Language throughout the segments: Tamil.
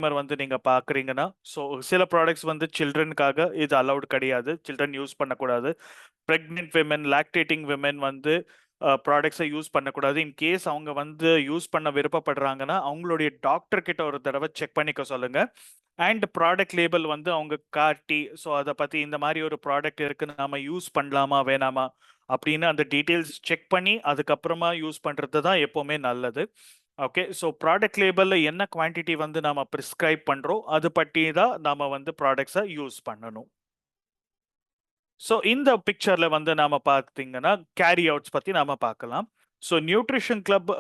வந்து நீங்க பார்க்குறீங்கன்னா, ஸோ சில ப்ராடக்ட்ஸ் வந்து சில்ட்ரனுக்காக இது அலவுட் கிடையாது. சில்ட்ரன் யூஸ் பண்ணக்கூடாது. பிரெக்னன்ட் விமன், லாக்டேட்டிங் விமன் வந்து ப்ராடக்ட்ஸை யூஸ் பண்ணக்கூடாது. இன் கேஸ் அவங்க வந்து யூஸ் பண்ண விருப்பப்படுறாங்கன்னா, அவங்களுடைய டாக்டர் கிட்ட ஒரு தடவை செக் பண்ணிக்க சொல்லுங்க. அண்ட் ப்ராடக்ட் லேபிள் வந்து அவங்க காட்டி, ஸோ அதை பற்றி இந்த மாதிரி ஒரு ப்ராடக்ட் இருக்குன்னு நாம யூஸ் பண்ணலாமா வேணாமா அப்படின்னு அந்த டீட்டெயில்ஸ் செக் பண்ணி அதுக்கப்புறமா யூஸ் பண்ணுறது தான் எப்போவுமே நல்லது. ஓகே, ஸோ ப்ராடக்ட் லேபிளில் என்ன குவான்டிட்டி வந்து நாம ப்ரிஸ்கிரைப் பண்ணுறோம் அது பற்றி தான் நாம வந்து ப்ராடக்ட்ஸை யூஸ் பண்ணணும். ஸோ இந்த பிக்சர்ல வந்து நாம பார்த்தீங்கன்னா கேரி அவுட்ஸ் பற்றி நாம பார்க்கலாம். ஸோ நியூட்ரிஷன் கிளப்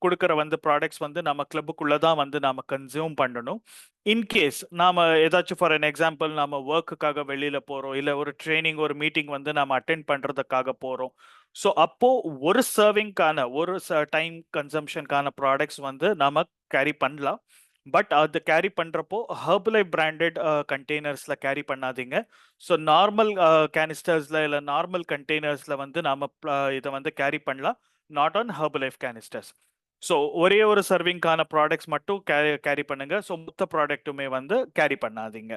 கொடுக்குற வந்து ப்ராடக்ட்ஸ் வந்து நம்ம கிளப்புக்குள்ளே தான் வந்து நாம கன்சியூம் பண்ணணும். இன்கேஸ் நாம ஏதாச்சும் ஃபார் அன் எக்ஸாம்பிள் நாம ஒர்க்குக்காக வெளியில போகிறோம், இல்லை ஒரு ட்ரைனிங் ஒரு மீட்டிங் வந்து நாம அட்டென்ட் பண்ணுறதுக்காக போகிறோம். ஸோ அப்போ ஒரு சர்விங்கான ஒரு டைம் கன்சம்ஷனுக்கான ப்ராடக்ட்ஸ் வந்து நாம கேரி பண்ணலாம். பட் அது கேரி பண்ணுறப்போ ஹர்பலை பிராண்டட் கண்டெய்னர்ஸில் கேரி பண்ணாதீங்க. ஸோ நார்மல் கேனிஸ்டர்ஸில் இல்லை நார்மல் கண்டெய்னர்ஸில் வந்து நாம இதை வந்து கேரி பண்ணலாம், not on Herbalife canisters. So ஒரே ஒரு சர்விங்கான ப்ராடக்ட்ஸ் மட்டும் கேரி பண்ணுங்க. ஸோ மொத்த ப்ராடக்ட்டுமே வந்து கேரி பண்ணாதீங்க.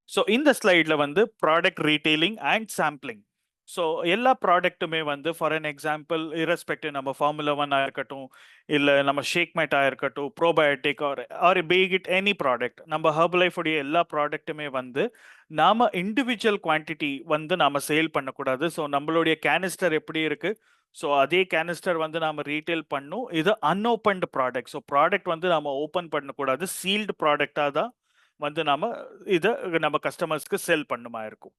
ஸோ இந்த ஸ்லைடில் வந்து product retailing and sampling. So எல்லா ப்ராடக்ட்டுமே வந்து ஃபார் அன் எக்ஸாம்பிள் இரஸ்பெக்டிவ் நம்ம ஃபார்முலா 1 இருக்கட்டும், இல்லை நம்ம ஷேக் மேட்டாக இருக்கட்டும், probiotic or be it any product, நம்ம ஹர்பலைஃப் உடைய எல்லா ப்ராடக்ட்டுமே வந்து நாம இண்டிவிஜுவல் குவான்டிட்டி வந்து நாம சேல் பண்ணக்கூடாது. ஸோ நம்மளுடைய கேனிஸ்டர் எப்படி இருக்கு, ஸோ அதே கேனிஸ்டர் வந்து நாம ரீட்டைல் பண்ணும். இது அன்ஓப்பன்டு ப்ராடக்ட். ஸோ ப்ராடக்ட் வந்து நாம ஓப்பன் பண்ணக்கூடாது, சீல்டு ப்ராடக்டாக தான் வந்து நாம இதை நம்ம கஸ்டமர்ஸ்க்கு செல் பண்ணுமா இருக்கும்.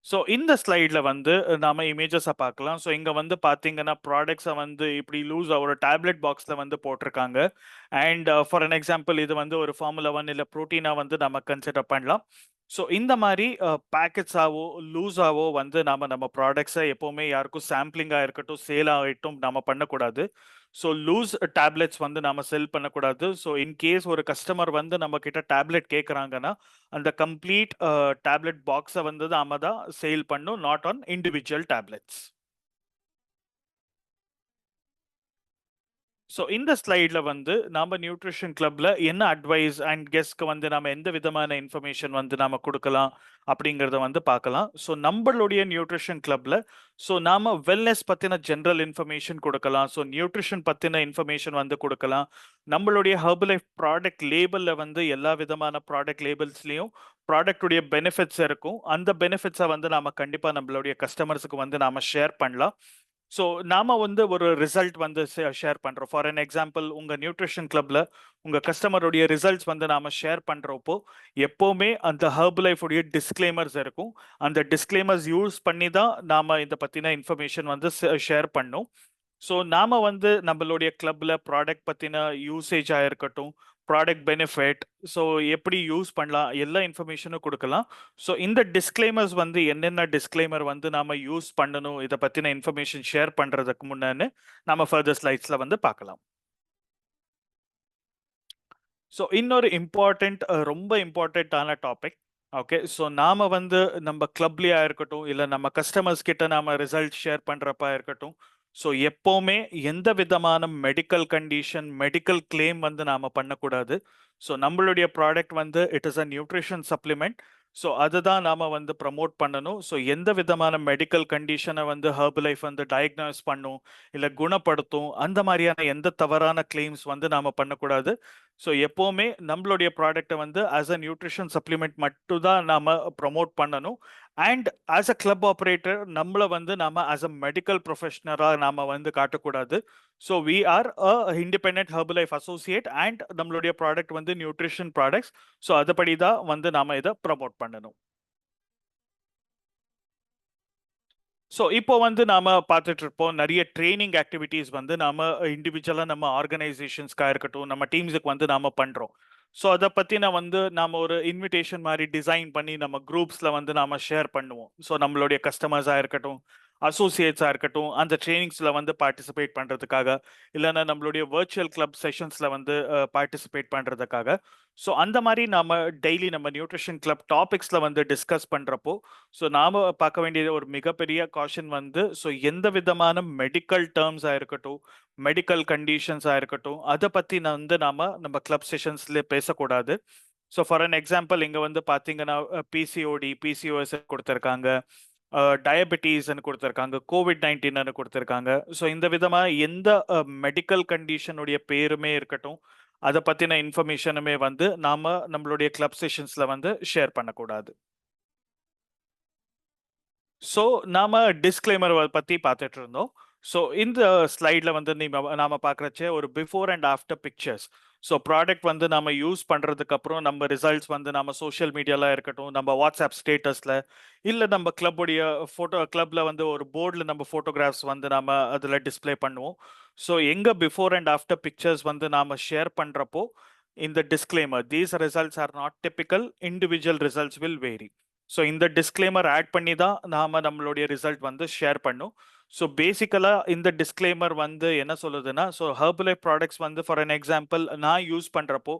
ஸோ இந்த ஸ்லைடில் வந்து நாம இமேஜஸை பார்க்கலாம். ஸோ இங்கே வந்து பார்த்தீங்கன்னா ப்ராடக்ட்ஸை வந்து இப்படி லூஸ் ஒரு டேப்லெட் பாக்ஸில் வந்து போட்டிருக்காங்க. அண்ட் ஃபார் அன் எக்ஸாம்பிள் இது வந்து ஒரு ஃபார்முலா 1 இல்லை ப்ரோட்டீனாக வந்து நம்ம கன்சிடர் பண்ணலாம். ஸோ இந்த மாதிரி பேக்கெட்ஸாவோ லூஸாவோ வந்து நம்ம ப்ராடக்ட்ஸை எப்போவுமே யாருக்கும் சாம்பிளிங்காக இருக்கட்டும் சேல் ஆகட்டும் நம்ம பண்ணக்கூடாது. ஸோ லூஸ் டேப்லெட்ஸ் வந்து நாம செல் பண்ணக்கூடாது. ஸோ இன்கேஸ் ஒரு கஸ்டமர் வந்து நம்ம கிட்ட டேப்லெட் கேட்குறாங்கன்னா அந்த கம்ப்ளீட் டேப்லெட் பாக்ஸை வந்து நாம தான் சேல் பண்ணும், not on individual tablets. So இந்த ஸ்லைடில் வந்து நம்ம நியூட்ரிஷன் கிளப்ல என்ன அட்வைஸ் அண்ட் கெஸ்ட்க்கு வந்து நம்ம எந்த விதமான இன்ஃபர்மேஷன் வந்து நாம கொடுக்கலாம் அப்படிங்கிறத வந்து பார்க்கலாம். ஸோ நம்மளுடைய நியூட்ரிஷன் கிளப்ல ஸோ நாம வெல்னஸ் பற்றின ஜென்ரல் இன்ஃபர்மேஷன் கொடுக்கலாம். ஸோ நியூட்ரிஷன் பற்றின இன்ஃபர்மேஷன் வந்து கொடுக்கலாம். நம்மளுடைய ஹெர்பலைஃப் ப்ராடக்ட் லேபிளில் வந்து எல்லா விதமான ப்ராடக்ட் லேபிள்ஸ்லையும் ப்ராடக்டுடைய பெனிஃபிட்ஸ் இருக்கும். அந்த பெனிஃபிட்ஸை வந்து நாம கண்டிப்பாக நம்மளுடைய கஸ்டமர்ஸுக்கு வந்து நாம ஷேர் பண்ணலாம். ஸோ நாம வந்து ஒரு ரிசல்ட் வந்து ஷேர் பண்றோம். ஃபார் அன் எக்ஸாம்பிள் உங்க நியூட்ரிஷன் கிளப்ல உங்க கஸ்டமருடைய ரிசல்ட்ஸ் வந்து நாம ஷேர் பண்றப்போ எப்பவுமே அந்த ஹெர்பலைஃப் உடைய டிஸ்க்ளைமர்ஸ் இருக்கும். அந்த டிஸ்க்ளைமர்ஸ் யூஸ் பண்ணி தான் நாம இதை பத்தின இன்ஃபர்மேஷன் வந்து ஷேர் பண்ணோம். ஸோ நாம வந்து நம்மளுடைய கிளப்ல ப்ராடக்ட் பத்தின யூசேஜா இருக்கட்டும், ப்ராடக்ட் பெனிஃபிட், ஸோ எப்படி யூஸ் பண்ணலாம் எல்லா இன்ஃபர்மேஷனும் கொடுக்கலாம். ஸோ இந்த டிஸ்க்ளைமர்ஸ் வந்து என்னென்ன டிஸ்க்ளைமர் வந்து நாம யூஸ் பண்ணணும் இதை பத்தின இன்ஃபர்மேஷன் ஷேர் பண்றதுக்கு முன்னான்னு நம்ம ஃபர்தர் ஸ்லைட்ஸ்ல வந்து பார்க்கலாம். ஸோ இன்னொரு இம்பார்ட்டண்ட் ரொம்ப இம்பார்ட்டண்ட்டான டாபிக். ஓகே, ஸோ நாம வந்து நம்ம கிளப்லயா இருக்கட்டும், இல்லை நம்ம கஸ்டமர்ஸ் கிட்ட நாம ரிசல்ட் ஷேர் பண்றப்பா இருக்கட்டும், ஸோ எப்போவுமே எந்த விதமான மெடிக்கல் கண்டிஷன் மெடிக்கல் கிளைம் வந்து நாம பண்ணக்கூடாது. ஸோ நம்மளுடைய ப்ராடக்ட் வந்து it is a nutrition supplement. So அதுதான் நாம வந்து ப்ரமோட் பண்ணணும். ஸோ எந்த விதமான மெடிக்கல் கண்டிஷனை வந்து ஹெர்பலைஃப் வந்து டயக்னோஸ் பண்ணும் இல்லை குணப்படுத்தும் அந்த மாதிரியான எந்த தவறான கிளைம்ஸ் வந்து நாம பண்ணக்கூடாது. ஸோ எப்போவுமே நம்மளுடைய ப்ராடக்டை வந்து ஆஸ் அ நியூட்ரிஷன் சப்ளிமெண்ட் மட்டும் தான் நாம ப்ரமோட் பண்ணணும். And as a club operator நம்மளை வந்து நாம ஆஸ் அ மெடிக்கல் ப்ரொஃபஷனலாக நாம வந்து காட்டக்கூடாது. So we are a independent Herbalife associate and நம்மளுடைய ப்ராடக்ட் வந்து நியூட்ரிஷன் ப்ராடக்ட்ஸ். ஸோ அதுபடி தான் வந்து நாம இதை ப்ரமோட் பண்ணணும். ஸோ இப்போ வந்து நாம பார்த்துட்டு இருப்போம் நிறைய ட்ரைனிங் ஆக்டிவிட்டீஸ் வந்து நாம இண்டிவிஜுவலாக நம்ம ஆர்கனைசேஷன்ஸ்க்காக இருக்கட்டும் நம்ம டீம்ஸுக்கு வந்து நாம பண்றோம். ஸோ அதை பற்றி நான் வந்து நாம ஒரு இன்விடேஷன் மாதிரி டிசைன் பண்ணி நம்ம குரூப்ஸில் வந்து நாம ஷேர் பண்ணுவோம். ஸோ நம்மளுடைய கஸ்டமர்ஸாக இருக்கட்டும் அசோசியேட்ஸாக இருக்கட்டும் அந்த ட்ரைனிங்ஸில் வந்து பார்ட்டிசிபேட் பண்ணுறதுக்காக, இல்லைன்னா நம்மளுடைய வர்ச்சுவல் கிளப் செஷன்ஸில் வந்து பார்ட்டிசிபேட் பண்ணுறதுக்காக. ஸோ அந்த மாதிரி நம்ம டெய்லி நம்ம நியூட்ரிஷன் கிளப் டாபிக்ஸில் வந்து டிஸ்கஸ் பண்ணுறப்போ, ஸோ நாம் பார்க்க வேண்டிய ஒரு மிகப்பெரிய காஷன் வந்து, ஸோ எந்த விதமான மெடிக்கல் டேர்ம்ஸாக இருக்கட்டும், மெடிக்கல் கண்டிஷன்ஸாக இருக்கட்டும், அதை பற்றி வந்து நம்ம கிளப் செஷன்ஸ்லேயே பேசக்கூடாது. ஸோ ஃபார் அன் எக்ஸாம்பிள் இங்கே வந்து பார்த்தீங்கன்னா பிசிஓடி, பிசிஓஎஸ் கொடுத்துருக்காங்க, டயபெட்டிஸ்ன்னு கொடுத்துருக்காங்க, COVID-19 கொடுத்துருக்காங்க. ஸோ இந்த விதமாக எந்த மெடிக்கல் கண்டிஷனுடைய பேருமே இருக்கட்டும், அதை பற்றின இன்ஃபர்மேஷனுமே வந்து நம்மளுடைய கிளப் செஷன்ஸில் வந்து ஷேர் பண்ணக்கூடாது. ஸோ நாம டிஸ்க்ளைமர் பற்றி பார்த்துட்டு இருந்தோம். ஸோ இந்த ஸ்லைடில் வந்து நாம பார்க்குறச்சே ஒரு before and after pictures. So product வந்து நம்ம யூஸ் பண்ணுறதுக்கு அப்புறம் நம்ம ரிசல்ட்ஸ் வந்து நம்ம சோஷியல் மீடியாவில் இருக்கட்டும், நம்ம வாட்ஸ்அப் ஸ்டேட்டஸில், இல்லை நம்ம கிளப்புடைய கிளப்பில் வந்து ஒரு போர்டில் நம்ம ஃபோட்டோகிராஃப்ஸ் வந்து நம்ம அதில் டிஸ்பிளே பண்ணுவோம். ஸோ எங்கே பிஃபோர் அண்ட் ஆஃப்டர் பிக்சர்ஸ் வந்து நாம் ஷேர் பண்ணுறப்போ இந்த disclaimer, these results are not typical, individual results will vary. So இந்த டிஸ்க்ளைமர் ஆட் பண்ணி தான் நம்மளுடைய ரிசல்ட் வந்து ஷேர் பண்ணும். ஸோ பேசிக்கலாக இந்த டிஸ்க்ளைமர் வந்து என்ன சொல்லுதுன்னா, ஸோ ஹெர்பலைஃப் ப்ராடக்ட்ஸ் வந்து ஃபார் அன் எக்ஸாம்பிள் நான் யூஸ் பண்ணுறப்போ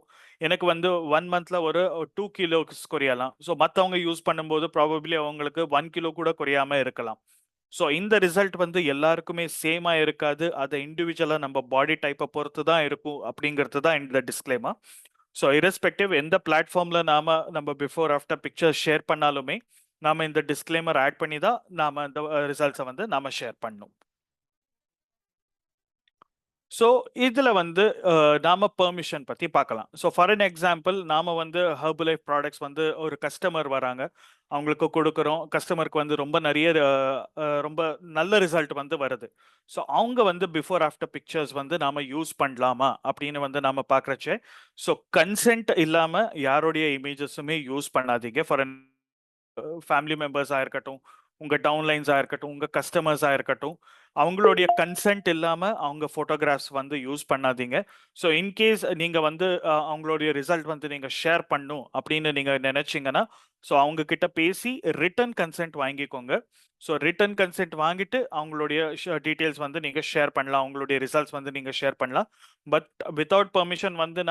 எனக்கு வந்து 1 மந்த்தில் ஒரு 2 கிலோஸ் குறையலாம். ஸோ மற்றவங்க யூஸ் பண்ணும்போது ப்ராபப்ளி அவங்களுக்கு 1 கிலோ கூட குறையாமல் இருக்கலாம். ஸோ இந்த ரிசல்ட் வந்து எல்லாருக்குமே சேமாக இருக்காது, அதை இண்டிவிஜுவலாக நம்ம பாடி டைப்பை பொறுத்து தான் இருக்கும் அப்படிங்கிறது தான் இந்த டிஸ்க்ளைமர். ஸோ இரஸ்பெக்டிவ் எந்த பிளாட்ஃபார்மில் நம்ம பிஃபோர் ஆஃப்டர் பிக்சர் ஷேர் பண்ணாலுமே நாம இந்த டிஸ்க்ளைமர் ஆட் பண்ணி தான் நாம இந்த ரிசல்ட்ஸை வந்து நாம ஷேர் பண்ணணும். ஸோ இதில் வந்து நாம பெர்மிஷன் பற்றி பார்க்கலாம். ஸோ ஃபார் அன் எக்ஸாம்பிள் நாம வந்து ஹெர்பலைஃப் ப்ராடக்ட்ஸ் வந்து ஒரு கஸ்டமர் வராங்க, அவங்களுக்கு கொடுக்குறோம். கஸ்டமருக்கு வந்து ரொம்ப நிறைய ரொம்ப நல்ல ரிசல்ட் வந்து வருது. ஸோ அவங்க வந்து பிஃபோர் ஆஃப்டர் பிக்சர்ஸ் வந்து நாம யூஸ் பண்ணலாமா அப்படின்னு வந்து நாம பார்க்குறச்சே, ஸோ கன்சென்ட் இல்லாமல் யாருடைய இமேஜஸுமே யூஸ் பண்ணாதீங்க. ஃபார் அன் ஃபேமிலி மெம்பர்ஸாக இருக்கட்டும், உங்கள் டவுன்லைன்ஸாக இருக்கட்டும், உங்கள் கஸ்டமர்ஸாக இருக்கட்டும், அவங்களுடைய கன்சென்ட் இல்லாமல் அவங்க ஃபோட்டோகிராஃப்ஸ் வந்து யூஸ் பண்ணாதீங்க. ஸோ இன்கேஸ் நீங்கள் வந்து அவங்களுடைய ரிசல்ட் வந்து நீங்கள் ஷேர் பண்ணும் அப்படின்னு நீங்கள் நினச்சிங்கன்னா, ஸோ அவங்க கிட்ட பேசி ரிட்டன் கன்சென்ட் வாங்கிக்கோங்க. ஸோ ரிட்டன் கன்சென்ட் வாங்கிட்டு அவங்களுடைய டீட்டெயில்ஸ் வந்து நீங்கள் ஷேர் பண்ணலாம், அவங்களுடைய ரிசல்ட்ஸ் வந்து நீங்கள் ஷேர் பண்ணலாம். பட் வித்தவுட் பெர்மிஷன் வந்து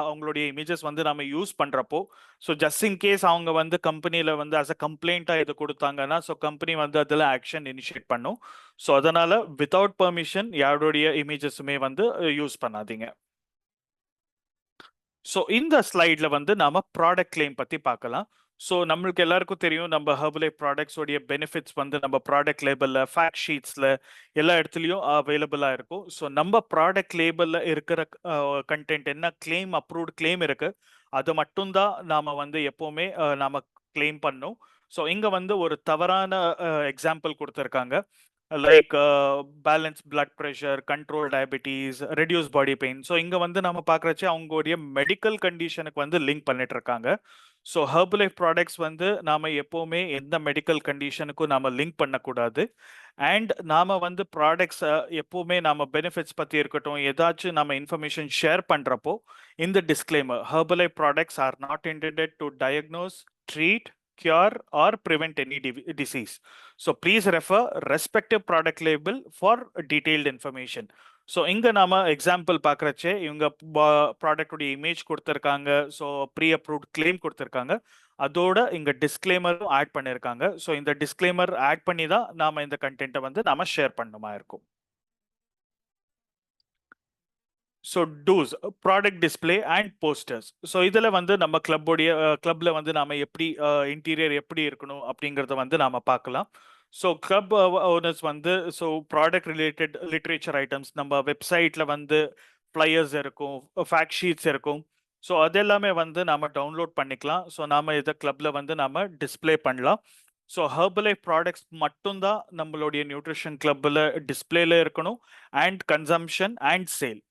அவங்களுடைய இமேஜஸ் வந்து நாம யூஸ் பண்ணுறப்போ, ஸோ ஜஸ்ட் இன் கேஸ் அவங்க வந்து கம்பெனியில் வந்து அஸ் அ கம்ப்ளைண்ட்டாக இது கொடுத்தாங்கன்னா, ஸோ கம்பெனி வந்து அதில் ஆக்ஷன் இனிஷியேட் பண்ணும். ஸோ அதனால் வித்தவுட் பெர்மிஷன் யாருடைய இமேஜஸுமே வந்து யூஸ் பண்ணாதீங்க. ஸோ இந்த ஸ்லைடில் வந்து நாம ப்ராடக்ட் கிளைம் பற்றி பார்க்கலாம். ஸோ நம்மளுக்கு எல்லாருக்கும் தெரியும், நம்ம ஹெர்பலைஃப் ப்ராடக்ட்ஸோடைய பெனிஃபிட்ஸ் வந்து நம்ம ப்ராடக்ட் லேபிளில், ஃபேக்ட் ஷீட்ஸில் எல்லா இடத்துலையும் அவைலபிளாக இருக்கும். ஸோ நம்ம ப்ராடக்ட் லேபிளில் இருக்கிற கண்டென்ட் என்ன கிளைம், அப்ரூவ்டு கிளைம் இருக்கு, அது மட்டும்தான் நாம் வந்து எப்போவுமே நாம் கிளைம் பண்ணோம். ஸோ இங்கே வந்து ஒரு தவறான எக்ஸாம்பிள் கொடுத்துருக்காங்க. Like balance blood pressure, control diabetes, reduce body pain. So இங்கே வந்து நம்ம பார்க்குறச்சு அவங்களுடைய மெடிக்கல் கண்டிஷனுக்கு வந்து லிங்க் பண்ணிட்டு இருக்காங்க. ஸோ ஹெர்பலைஃப் ப்ராடக்ட்ஸ் வந்து நாம் எப்போவுமே எந்த மெடிக்கல் கண்டிஷனுக்கும் நாம் லிங்க் பண்ணக்கூடாது. அண்ட் நாம் வந்து ப்ராடக்ட்ஸ் எப்போவுமே நம்ம பெனிஃபிட்ஸ் பற்றி இருக்கட்டும், ஏதாச்சும் நம்ம இன்ஃபர்மேஷன் ஷேர் பண்ணுறப்போ இந்த disclaimer, Herbalife products are not intended to diagnose, treat, cure or prevent any disease. So please refer respective product label for detailed information. So இங்கே நாம எக்ஸாம்பிள் பார்க்குறச்சே இவங்க ப்ராடக்டுடைய இமேஜ் கொடுத்துருக்காங்க, ஸோ ப்ரீ அப்ரூவ்ட் கிளைம் கொடுத்துருக்காங்க, அதோட இங்கே டிஸ்க்ளைமரும் ஆட் பண்ணியிருக்காங்க. ஸோ இந்த டிஸ்க்ளைமர் ஆட் பண்ணி தான் நாம் இந்த கண்டென்ட்டை வந்து நாம் ஷேர் பண்ணுமா இருக்கும். So those product display and posters. So இதில் வந்து நம்ம கிளப்பில் வந்து நாம் எப்படி இன்டீரியர் எப்படி இருக்கணும் அப்படிங்கிறத வந்து நாம் பார்க்கலாம். ஸோ கிளப் ஓனர்ஸ் வந்து so product related literature items நம்ம வெப்சைட்டில் வந்து ஃப்ளையர்ஸ் இருக்கும், ஃபேக்ட் ஷீட்ஸ் இருக்கும். ஸோ அதெல்லாமே வந்து நாம் டவுன்லோட் பண்ணிக்கலாம். ஸோ நாம் இதை கிளப்பில் வந்து நாம் டிஸ்பிளே பண்ணலாம். ஸோ ஹெர்பலைஃப் ப்ராடக்ட்ஸ் மட்டும்தான் நம்மளுடைய நியூட்ரிஷன் கிளப்பில் டிஸ்பிளேல இருக்கணும், and consumption and sale.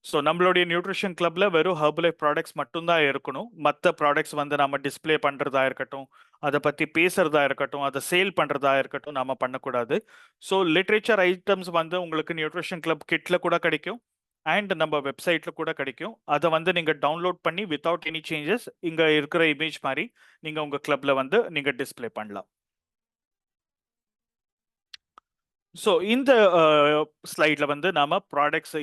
So நம்மளுடைய நியூட்ரிஷன் கிளப்ல வெறும் ஹெர்பலைஃப் ப்ராடக்ட்ஸ் மட்டும்தான் இருக்கணும். மற்ற ப்ராடக்ட்ஸ் வந்து நம்ம டிஸ்பிளே பண்ணுறதா இருக்கட்டும், அதை பற்றி பேசுறதா இருக்கட்டும், அதை சேல் பண்ணுறதா இருக்கட்டும், நம்ம பண்ணக்கூடாது. ஸோ லிட்ரேச்சர் ஐட்டம்ஸ் வந்து உங்களுக்கு நியூட்ரிஷன் கிளப் கிட்ல கூட கிடைக்கும், அண்ட் நம்ம வெப்சைட்ல கூட கிடைக்கும். அதை வந்து நீங்கள் டவுன்லோட் பண்ணி வித்தவுட் எனி சேஞ்சஸ் இங்கே இருக்கிற இமேஜ் மாதிரி நீங்கள் உங்கள் கிளப்ல வந்து நீங்கள் டிஸ்பிளே பண்ணலாம். ஸோ இந்த ஸ்லைட்ல வந்து நாம ப்ராடக்ட்ஸ்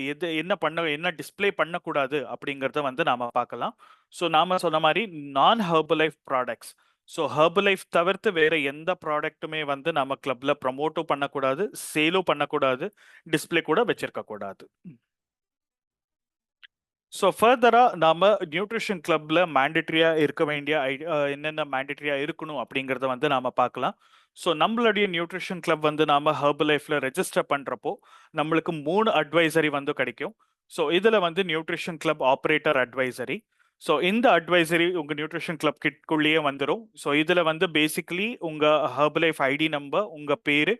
என்ன டிஸ்ப்ளே பண்ணக்கூடாது அப்படிங்கிறத வந்து நாம பார்க்கலாம். ஸோ நாம சொன்ன மாதிரி நான் ஹெர்பலைஃப் ப்ராடக்ட்ஸ். ஸோ ஹெர்பலைஃப் தவிர்த்து வேற எந்த ப்ராடக்ட்டுமே வந்து நம்ம கிளப்ல ப்ரமோட்டும் பண்ணக்கூடாது, சேலும் பண்ணக்கூடாது, டிஸ்ப்ளே கூட வச்சிருக்க கூடாது. ஸோ ஃபர்தரா நாம நியூட்ரிஷன் கிளப்ல மேண்டேட்டரியா இருக்க வேண்டிய என்னென்ன மேண்டேட்டரியா இருக்கணும் அப்படிங்கறத வந்து நாம பார்க்கலாம். ஸோ நம்மளுடைய நியூட்ரிஷன் கிளப் வந்து நாம ஹெர்பல் லைஃப்ல ரெஜிஸ்டர் பண்றப்போ நம்மளுக்கு 3 அட்வைசரி வந்து கிடைக்கும். ஸோ இதுல வந்து nutrition club operator advisory. So இந்த அட்வைசரி உங்க நியூட்ரிஷன் கிளப் கிட்குள்ளேயே வந்துடும். ஸோ இதுல வந்து பேசிக்கலி உங்க ஹெர்பல் லைஃப் ஐடி நம்பர், உங்க பேரு,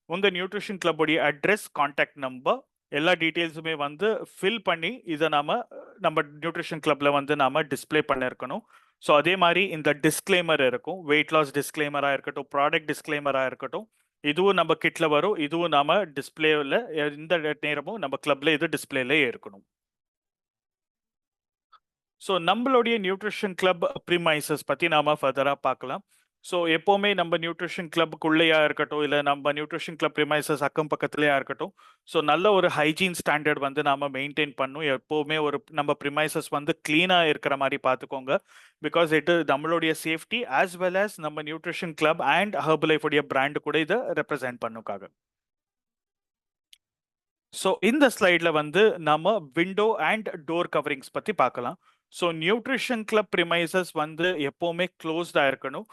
உங்க நியூட்ரிஷன் கிளப்புடைய அட்ரஸ், கான்டாக்ட் நம்பர், எல்லா டீட்டெயில்ஸுமே வந்து ஃபில் பண்ணி இதை நம்ம நியூட்ரிஷன் கிளப்ல வந்து நாம டிஸ்ப்ளே பண்ணிருக்கணும். ஸோ அதே மாதிரி இந்த டிஸ்க்ளைமர் இருக்கும். வெயிட் லாஸ் டிஸ்க்ளைமராக இருக்கட்டும், ப்ராடக்ட் டிஸ்க்ளைமராக இருக்கட்டும், இதுவும் நம்ம கிட்ல வரும். இதுவும் நாம டிஸ்பிளேல எந்த நேரமும் நம்ம கிளப்ல இது டிஸ்பிளேல இருக்கணும். ஸோ நம்மளுடைய நியூட்ரிஷன் கிளப் ப்ரிமைசஸ் பற்றி நாம ஃபர்தராக பார்க்கலாம். ஸோ எப்போவுமே நம்ம நியூட்ரிஷன் கிளப்புக்குள்ளேயா இருக்கட்டும், இல்லை நம்ம நியூட்ரிஷன் கிளப் ப்ரிமைசஸ் அக்கம் பக்கத்துலையா இருக்கட்டும், ஸோ நல்ல ஒரு ஹைஜீன் ஸ்டாண்டர்ட் வந்து நாம மெயின்டைன் பண்ணும். எப்போவுமே ஒரு நம்ம ப்ரிமைசஸ் வந்து க்ளீனாக இருக்கிற மாதிரி பார்த்துக்கோங்க. பிகாஸ் இது நம்மளுடைய சேஃப்டி ஆஸ் வெல் ஆஸ் நம்ம நியூட்ரிஷன் கிளப் அண்ட் ஹெர்பல் உடைய பிராண்டு கூட இதை ரெப்ரசென்ட் பண்ணுக்காக. ஸோ இந்த ஸ்லைட்ல வந்து நாம விண்டோ அண்ட் டோர் கவரிங்ஸ் பத்தி பார்க்கலாம். ஸோ நியூட்ரிஷன் கிளப் ப்ரிமைசஸ் வந்து எப்பவுமே க்ளோஸ்டா இருக்கணும்.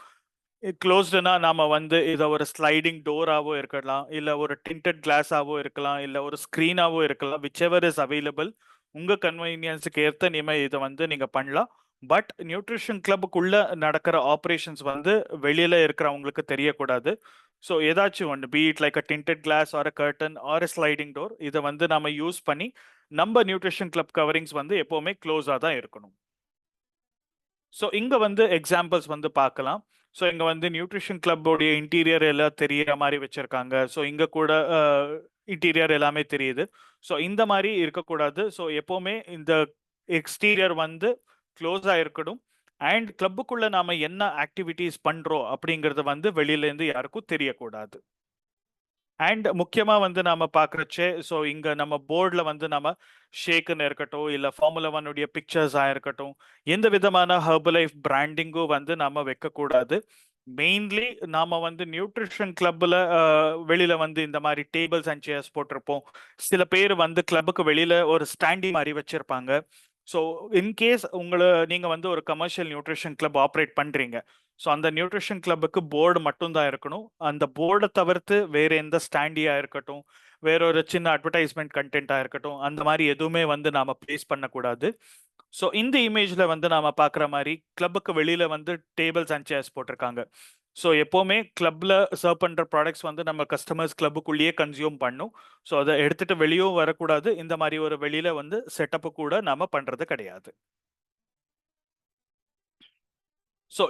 க்ளோஸ்டுனா நாம வந்து இதை ஒரு ஸ்லைடிங் டோராவோ இருக்கலாம், இல்லை ஒரு டிண்டட் கிளாஸாவோ இருக்கலாம், இல்லை ஒரு ஸ்க்ரீனாவோ இருக்கலாம். விச் எவர் இஸ் அவைலபிள், உங்க கன்வீனியன்ஸுக்கு ஏற்ற நீங்க இதை வந்து நீங்க பண்ணலாம். பட் நியூட்ரிஷன் கிளப்புக்குள்ள நடக்கிற ஆப்ரேஷன்ஸ் வந்து வெளியில இருக்கிறவங்களுக்கு தெரியக்கூடாது. ஸோ ஏதாச்சும் ஒன்று, be it like a tinted glass or a curtain or a sliding door, இதை வந்து நம்ம யூஸ் பண்ணி நம்ம நியூட்ரிஷன் கிளப் கவரிங்ஸ் வந்து எப்பவுமே க்ளோஸாக தான் இருக்கணும். ஸோ இங்க வந்து எக்ஸாம்பிள்ஸ் வந்து பார்க்கலாம். ஸோ இங்க வந்து நியூட்ரிஷன் கிளப்போடைய இன்டீரியர் எல்லாம் தெரியற மாதிரி வச்சிருக்காங்க. ஸோ இங்க கூட இன்டீரியர் எல்லாமே தெரியுது. ஸோ இந்த மாதிரி இருக்கக்கூடாது. ஸோ எப்பவுமே இந்த எக்ஸ்டீரியர் வந்து க்ளோஸா இருக்கணும். அண்ட் கிளப்புக்குள்ள நாம என்ன ஆக்டிவிட்டிஸ் பண்றோம் அப்படிங்கறது வந்து வெளியில இருந்து யாருக்கும் தெரியக்கூடாது. அண்ட் முக்கியமா வந்து நாம பாக்குறச்சே, ஸோ இங்க நம்ம போர்டில் வந்து நம்ம ஷேக்குன்னு இருக்கட்டும், இல்ல ஃபார்முலா 1 உடைய பிக்சர்ஸா இருக்கட்டும், எந்த விதமான ஹெர்பலைஃப் பிராண்டிங்கும் வந்து நாம வைக்கக்கூடாது. மெயின்லி நாம வந்து நியூட்ரிஷன் கிளப்ல வெளியில வந்து இந்த மாதிரி டேபிள்ஸ் அண்ட் சேர்ஸ் போட்டிருப்போம். சில பேர் வந்து கிளப்புக்கு வெளியில ஒரு ஸ்டாண்டி மாதிரி வச்சிருப்பாங்க. ஸோ இன்கேஸ் நீங்க வந்து ஒரு கமர்ஷியல் நியூட்ரிஷன் கிளப் ஆப்ரேட் பண்றீங்க, ஸோ அந்த நியூட்ரிஷன் கிளப்புக்கு போர்டு மட்டும்தான் இருக்கணும். அந்த போர்டை தவிர்த்து வேற எந்த ஸ்டாண்டியா இருக்கட்டும், வேற ஒரு சின்ன அட்வர்டைஸ்மெண்ட் கண்டென்ட்டா இருக்கட்டும், அந்த மாதிரி எதுவுமே வந்து நாம பிளேஸ் பண்ணக்கூடாது. ஸோ இந்த இமேஜ்ல வந்து நாம பார்க்குற மாதிரி கிளப்புக்கு வெளியில வந்து டேபிள்ஸ் அண்ட் சேர்ஸ் போட்டிருக்காங்க. ஸோ எப்போவுமே கிளப்ல சர்வ் பண்ற ப்ராடக்ட்ஸ் வந்து நம்ம கஸ்டமர்ஸ் கிளப்புக்குள்ளேயே கன்சியூம் பண்ணும். ஸோ அதை எடுத்துட்டு வெளியும் வரக்கூடாது. இந்த மாதிரி ஒரு வெளியில வந்து செட்டப்பு கூட நாம பண்றது கிடையாது. ஸோ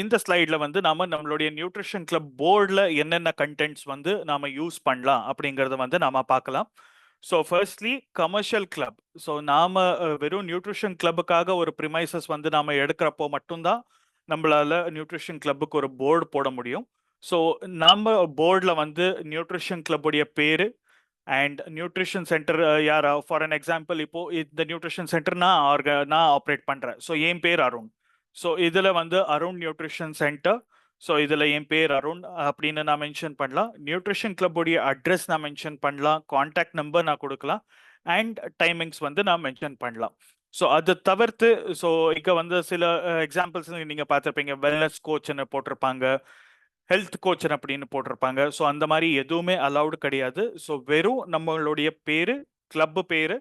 இந்த ஸ்லைட்ல வந்து நம்மளுடைய நியூட்ரிஷன் கிளப் போர்டில் என்னென்ன கண்டென்ட்ஸ் வந்து நாம யூஸ் பண்ணலாம் அப்படிங்கறத வந்து நாம பார்க்கலாம். So firstly commercial club. So நாம வெறும் நியூட்ரிஷன் கிளப்புக்காக ஒரு ப்ரிமைசஸ் வந்து நாம எடுக்கிறப்போ மட்டும்தான் நம்மளால நியூட்ரிஷன் கிளப்புக்கு ஒரு போர்டு போட முடியும். ஸோ நம்ம போர்டில் வந்து நியூட்ரிஷன் கிளப்புடைய பேரு அண்ட் நியூட்ரிஷன் சென்டர் யாரா, ஃபார் அன் எக்ஸாம்பிள் இப்போ இந்த நியூட்ரிஷன் சென்டர் நான் ஆப்ரேட் பண்றேன். ஸோ என் பேர் அருண். ஸோ இதுல வந்து அருண் நியூட்ரிஷன் சென்டர். ஸோ இதுல என் பேர் அருண் அப்படின்னு நான் மென்ஷன் பண்ணலாம். நியூட்ரிஷன் கிளப்புடைய அட்ரஸ் நான் மென்ஷன் பண்ணலாம், கான்டாக்ட் நம்பர் நான் கொடுக்கலாம், அண்ட் டைமிங்ஸ் வந்து நான் மென்ஷன் பண்ணலாம். ஸோ அது தவிர்த்து, ஸோ இங்க வந்து சில எக்ஸாம்பிள்ஸ் நீங்க பார்த்துருப்பீங்க. வெல்னஸ் கோச்னு போட்டிருப்பாங்க, ஹெல்த் கோச்சர் அப்படின்னு போட்டிருப்பாங்க. ஸோ அந்த மாதிரி எதுவுமே அலௌடு கிடையாது. ஸோ வெறும் நம்மளுடைய பேரு, கிளப் பேரு,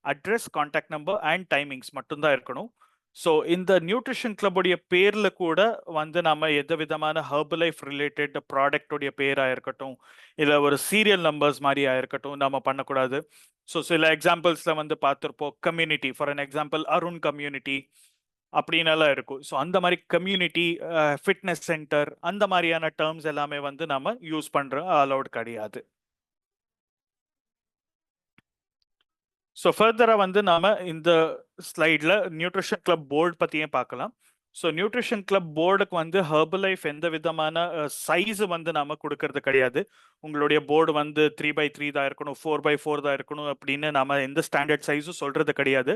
address, contact number and timings மட்டும்தான் இருக்கணும். ஸோ இந்த நியூட்ரிஷன் கிளப்புடைய பேர்ல கூட வந்து நம்ம எந்த விதமான ஹெர்பலைஃப் ரிலேட்டட் ப்ராடக்டுடைய பேராக இருக்கட்டும், இல்லை ஒரு சீரியல் நம்பர்ஸ் மாதிரியா இருக்கட்டும், நம்ம பண்ணக்கூடாது. ஸோ சில எக்ஸாம்பிள்ஸ்ல வந்து பார்த்துருப்போம். Community, for an example Arun community அப்படின்னெல்லாம் இருக்கும். ஸோ அந்த மாதிரி கம்யூனிட்டி, ஃபிட்னஸ் சென்டர், அந்த மாதிரியான டேர்ம்ஸ் எல்லாமே வந்து நம்ம யூஸ் பண்றோம், அலௌட் கிடையாது. ஸோ ஃபர்தரா வந்து நாம இந்த ஸ்லைட்ல நியூட்ரிஷன் கிளப் போர்டு பத்தியே பார்க்கலாம். ஸோ நியூட்ரிஷன் கிளப் போர்டுக்கு வந்து ஹெர்பலைஃப் எந்த விதமான சைஸ் வந்து நாம கொடுக்கறது கிடையாது. உங்களுடைய போர்டு வந்து 3x3 தான் இருக்கணும், 4x4 தான் இருக்கணும் அப்படின்னு நாம எந்த ஸ்டாண்டர்ட் சைஸும் சொல்றது கிடையாது.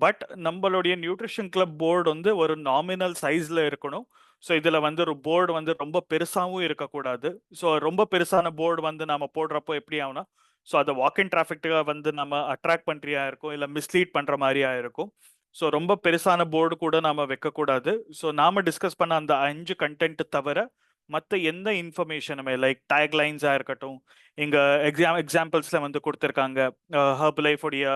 பட் நம்மளுடைய நியூட்ரிஷன் கிளப் போர்டு வந்து ஒரு நாமினல் சைஸ்ல இருக்கணும். ஸோ இதுல வந்து ஒரு போர்டு வந்து ரொம்ப பெருசாகவும் இருக்கக்கூடாது. ஸோ ரொம்ப பெருசான போர்டு வந்து நாம போடுறப்போ எப்படி ஆகும்னா, ஸோ அதை வாக்கின் டிராஃபிக்காக வந்து நம்ம அட்ராக்ட் பண்றியா இருக்கும், இல்லை மிஸ்லீட் பண்ற மாதிரியா இருக்கும். ஸோ ரொம்ப பெருசான போர்டு கூட நாம வைக்கக்கூடாது. ஸோ நாம டிஸ்கஸ் பண்ண அந்த 5 கண்டென்ட் தவிர மற்ற எந்த இன்ஃபர்மேஷனுமே லைக் டேக்லைன்ஸாக இருக்கட்டும், இங்க எக்ஸாம்பிள்ஸ்ல வந்து கொடுத்துருக்காங்க ஹெர்பலைஃப் உடைய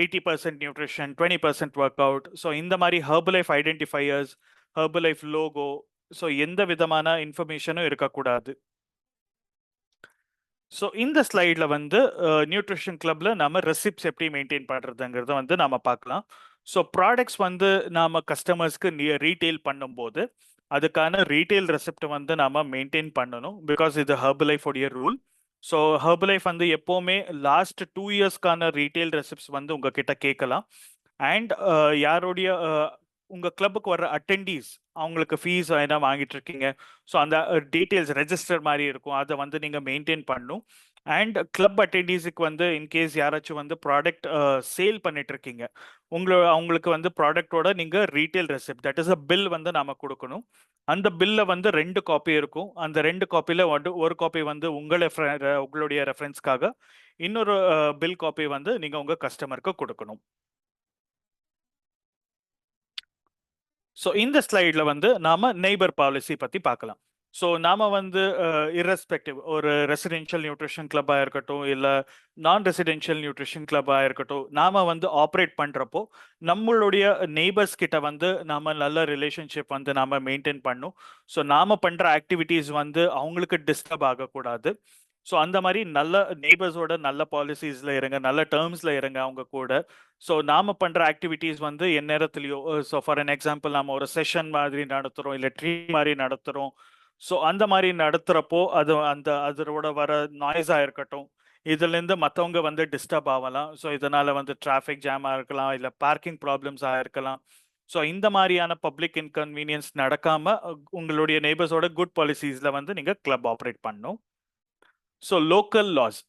80% நியூட்ரிஷன், 20% ஒர்க் அவுட். ஸோ இந்த மாதிரி Herbalife identifiers, Herbalife logo, so எந்த விதமான இன்ஃபர்மேஷனும் இருக்கக்கூடாது. ஸோ இந்த ஸ்லைட்ல வந்து நியூட்ரிஷன் கிளப்ல நம்ம ரெசிப்ட்ஸ் எப்படி மெயின்டைன் பண்றதுங்கிறத வந்து நாம பார்க்கலாம். ஸோ ப்ராடக்ட்ஸ் வந்து நாம கஸ்டமர்ஸ்க்கு ரீட்டைல் பண்ணும்போது அதுக்கான ரீட்டைல் ரெசிப்ட் வந்து நாம மெயின்டைன் பண்ணணும். பிகாஸ் இது ஹெர்பலைஃப் உடைய ரூல். ஸோ ஹெர்பலைஃப் வந்து எப்போவுமே லாஸ்ட் 2 இயர்ஸ்க்கான ரீட்டைல் ரெசிப்ட்ஸ் வந்து உங்ககிட்ட கேட்கலாம். அண்ட் யாருடைய உங்க கிளப்புக்கு வர அட்டெண்டீஸ் அவங்களுக்கு ஃபீஸ் என்ன வாங்கிட்டு இருக்கீங்க, ஸோ அந்த டீட்டெயில்ஸ் ரெஜிஸ்டர் மாதிரி இருக்கும், அதை வந்து நீங்க மெயின்டைன் பண்ணும். அண்ட் கிளப் அட்டெண்டீஸுக்கு வந்து இன்கேஸ் யாராச்சும் வந்து ப்ராடக்ட் சேல் பண்ணிட்டு இருக்கீங்க, அவங்களுக்கு வந்து ப்ராடக்டோட நீங்க retail receipt, that is a bill வந்து நாம கொடுக்கணும். அந்த பில்ல வந்து 2 காப்பி இருக்கும். அந்த 2 காப்பில ஒரு காப்பி வந்து உங்களுடைய ரெஃபரன்ஸ்க்காக, இன்னொரு பில் காப்பி வந்து நீங்க உங்க கஸ்டமருக்கு கொடுக்கணும். ஸோ இந்த ஸ்லைட்ல வந்து நாம நெய்பர் பாலிசி பத்தி பார்க்கலாம். ஸோ நாம வந்து இரஸ்பெக்டிவ் ஒரு ரெசிடென்ஷியல் நியூட்ரிஷன் கிளப்பாக இருக்கட்டும், இல்லை நான் ரெசிடென்ஷியல் நியூட்ரிஷன் கிளப்பாக இருக்கட்டும், நாம வந்து ஆப்ரேட் பண்றப்போ நம்மளுடைய நெய்பர்ஸ் கிட்ட வந்து நாம நல்ல ரிலேஷன்ஷிப் வந்து நாம மெயின்டைன் பண்ணும். ஸோ நாம பண்ற ஆக்டிவிட்டீஸ் வந்து அவங்களுக்கு டிஸ்டர்ப் ஆகக்கூடாது. ஸோ அந்த மாதிரி நல்ல நெய்பர்ஸோட நல்ல பாலிசிஸ்ல இருங்க, நல்ல டேர்ம்ஸ்ல இருங்க அவங்க கூட. ஸோ நாம பண்ற ஆக்டிவிட்டீஸ் வந்து எந்நேரத்துலையோ, ஸோ ஃபார் அன் எக்ஸாம்பிள் நாம ஒரு செஷன் மாதிரி நடத்துறோம், இல்லை ட்ரீ மாதிரி நடத்துறோம். ஸோ அந்த மாதிரி நடத்துறப்போ அது அதோட வர நாய்ஸா இருக்கட்டும், இதுல இருந்து மற்றவங்க வந்து டிஸ்டர்ப் ஆகலாம். ஸோ இதனால வந்து டிராஃபிக் ஜாமா இருக்கலாம், இல்லை பார்க்கிங் ப்ராப்ளம்ஸா இருக்கலாம். ஸோ இந்த மாதிரியான பப்ளிக் இன்கன்வீனியன்ஸ் நடக்காம உங்களுடைய நெய்பர்ஸோட குட் பாலிசிஸ்ல வந்து நீங்க கிளப் ஆப்ரேட் பண்ணணும். So local laws.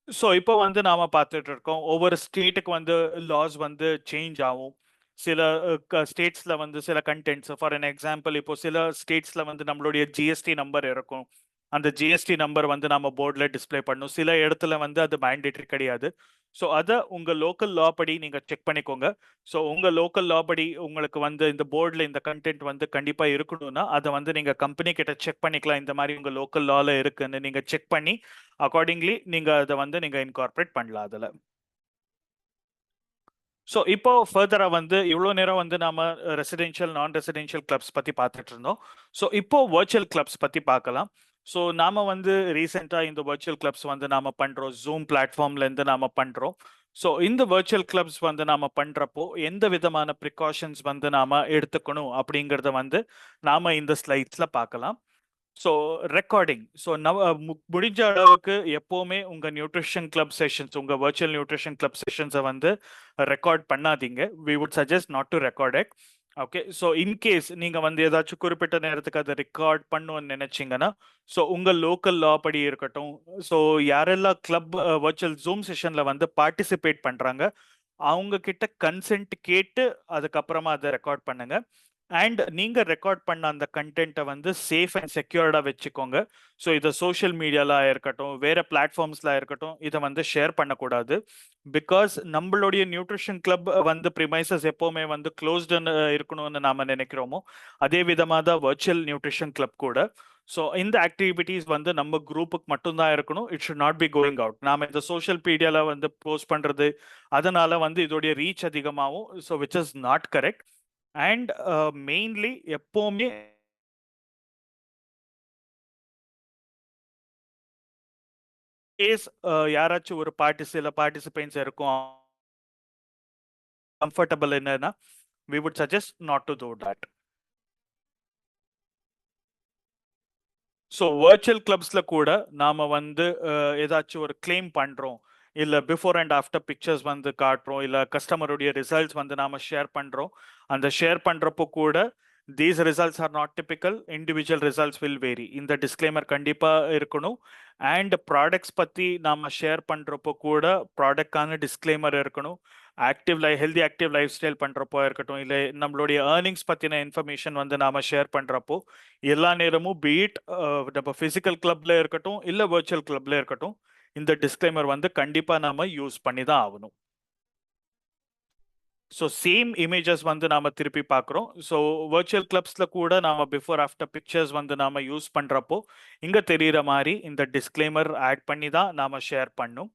ஸோ இப்போ வந்து நாம பார்த்துட்டு இருக்கோம், ஒவ்வொரு ஸ்டேட்டுக்கு வந்து லாஸ் வந்து சேஞ்ச் ஆகும். சில ஸ்டேட்ஸ்ல வந்து சில கண்டென்ட்ஸ், ஃபார் அன் எக்ஸாம்பிள் இப்போ சில ஸ்டேட்ஸ்ல வந்து நம்மளுடைய ஜிஎஸ்டி நம்பர் இருக்கும். அந்த ஜிஎஸ்டி நம்பர் வந்து நம்ம போர்டில் டிஸ்பிளே பண்ணணும். சில இடத்துல வந்து அது மேண்டேட்டரி கிடையாது. ஸோ அதை உங்க லோக்கல் லா படி நீங்க செக் பண்ணிக்கோங்க. ஸோ உங்க லோக்கல் லா படி உங்களுக்கு வந்து இந்த போர்டில் இந்த கண்டென்ட் வந்து கண்டிப்பா இருக்கணும்னா அதை வந்து நீங்க கம்பெனி கிட்ட செக் பண்ணிக்கலாம். இந்த மாதிரி உங்க லோக்கல் லால இருக்குன்னு நீங்க செக் பண்ணி அக்கார்டிங்லி நீங்க அதை வந்து நீங்க இன்கார்பரேட் பண்ணலாம் அதுல. ஸோ இப்போ ஃபர்தரா வந்து இவ்வளோ நேரம் வந்து நாம ரெசிடென்ஷியல் நான் ரெசிடென்ஷியல் கிளப்ஸ் பத்தி பார்த்துட்டு இருந்தோம். ஸோ இப்போ வர்ச்சுவல் கிளப்ஸ் பத்தி பார்க்கலாம். ஸோ நாம வந்து ரீசெண்டா இந்த வர்ச்சுவல் கிளப்ஸ் வந்து நாம பண்றோம், ஜூம் பிளாட்ஃபார்ம்ல இருந்து நாம பண்றோம். ஸோ இந்த வர்ச்சுவல் கிளப்ஸ் வந்து நாம பண்றப்போ எந்த விதமான ப்ரிகாஷன்ஸ் வந்து நாம எடுத்துக்கணும் அப்படிங்கறத வந்து நாம இந்த ஸ்லைட்ஸ்ல பார்க்கலாம். So recording. ஸோ முடிஞ்ச அளவுக்கு எப்போவுமே உங்க நியூட்ரிஷன் கிளப் செஷன்ஸ், உங்க வர்ச்சுவல் நியூட்ரிஷன் கிளப் செஷன்ஸை வந்து ரெக்கார்ட் பண்ணாதீங்க. We would suggest not to record it. Okay. So in case நீங்க வந்து ஏதாச்சும் குறிப்பிட்ட நேரத்துக்கு அதை ரெக்கார்ட் பண்ணணும்னு நினைச்சீங்கன்னா, ஸோ உங்க லோக்கல் லா படி இருக்கட்டும், ஸோ யாரெல்லாம் கிளப் வர்ச்சுவல் ஜூம் செஷன்ல வந்து பார்ட்டிசிபேட் பண்றாங்க அவங்க கிட்ட கன்சென்ட் கேட்டு அதுக்கப்புறமா அதை ரெக்கார்ட் பண்ணுங்க. அண்ட் நீங்க ரெக்கார்ட் பண்ண அந்த கண்டென்ட்டை வந்து சேஃப் அண்ட் செக்யூர்டா வச்சுக்கோங்க. ஸோ இதை சோஷியல் மீடியால இருக்கட்டும், வேற பிளாட்ஃபார்ம்ஸ்ல இருக்கட்டும், இதை வந்து ஷேர் பண்ணக்கூடாது. பிகாஸ் நம்மளுடைய நியூட்ரிஷன் கிளப் வந்து ப்ரிமைசஸ் எப்பவுமே வந்து க்ளோஸ்டுன்னு இருக்கணும்னு நாம நினைக்கிறோமோ, அதே விதமாக தான் வர்ச்சுவல் நியூட்ரிஷன் கிளப் கூட. ஸோ இந்த ஆக்டிவிட்டீஸ் வந்து நம்ம குரூப்புக்கு மட்டும்தான் இருக்கணும். It should not be going out. நாம இந்த சோஷியல் மீடியால வந்து போஸ்ட் பண்றது, அதனால வந்து இதோடைய ரீச் அதிகமாகும். So which is not correct. And mainly எப்பவுமே யாராச்சும் ஒரு சில பார்ட்டிசிபென்ட்ஸ் இருக்கும் கம்ஃபர்டபுள் என்னன்னா, we would suggest not to do that. So virtual கிளப்ஸ்ல கூட நாம வந்து ஏதாச்சும் ஒரு கிளைம் பண்றோம், இல்ல பிஃபோர் அண்ட் ஆஃப்டர் பிக்சர்ஸ் வந்து காட்டுறோம், இல்ல கஸ்டமருடைய ரிசல்ட்ஸ் வந்து நாம ஷேர் பண்றோம். அந்த ஷேர் பண்றப்போ கூட these results are not typical, individual results will vary. இந்த டிஸ்க்ளைமர் கண்டிப்பா இருக்கணும். அண்ட் ப்ராடக்ட்ஸ் பத்தி நாம ஷேர் பண்றப்போ கூட ப்ராடக்ட்கான டிஸ்க்ளைமர் இருக்கணும். ஹெல்தி ஆக்டிவ் லைஃப் ஸ்டைல் பண்றப்போ இருக்கட்டும், இல்லை நம்மளுடைய ஏர்னிங்ஸ் பத்தின இன்ஃபர்மேஷன் வந்து நாம ஷேர் பண்றப்போ எல்லா நேரமும் பீட் நம்ம பிசிக்கல் கிளப்ல இருக்கட்டும் இல்ல வர்ச்சுவல் கிளப்ல இருக்கட்டும், இந்த டிஸ்க்ளைமர் வந்து கண்டிப்பா நாம யூஸ் பண்ணி தான் ஆகணும். ஸோ சேம் இமேஜஸ் வந்து நாம திருப்பி பார்க்குறோம். ஸோ வர்ச்சுவல் கிளப்ஸ்ல கூட நாம பிஃபோர் ஆஃப்டர் பிக்சர்ஸ் வந்து நாம யூஸ் பண்றப்போ இங்க தெரியுற மாதிரி இந்த டிஸ்க்ளைமர் ஆட் பண்ணி தான் நாம ஷேர் பண்ணும்.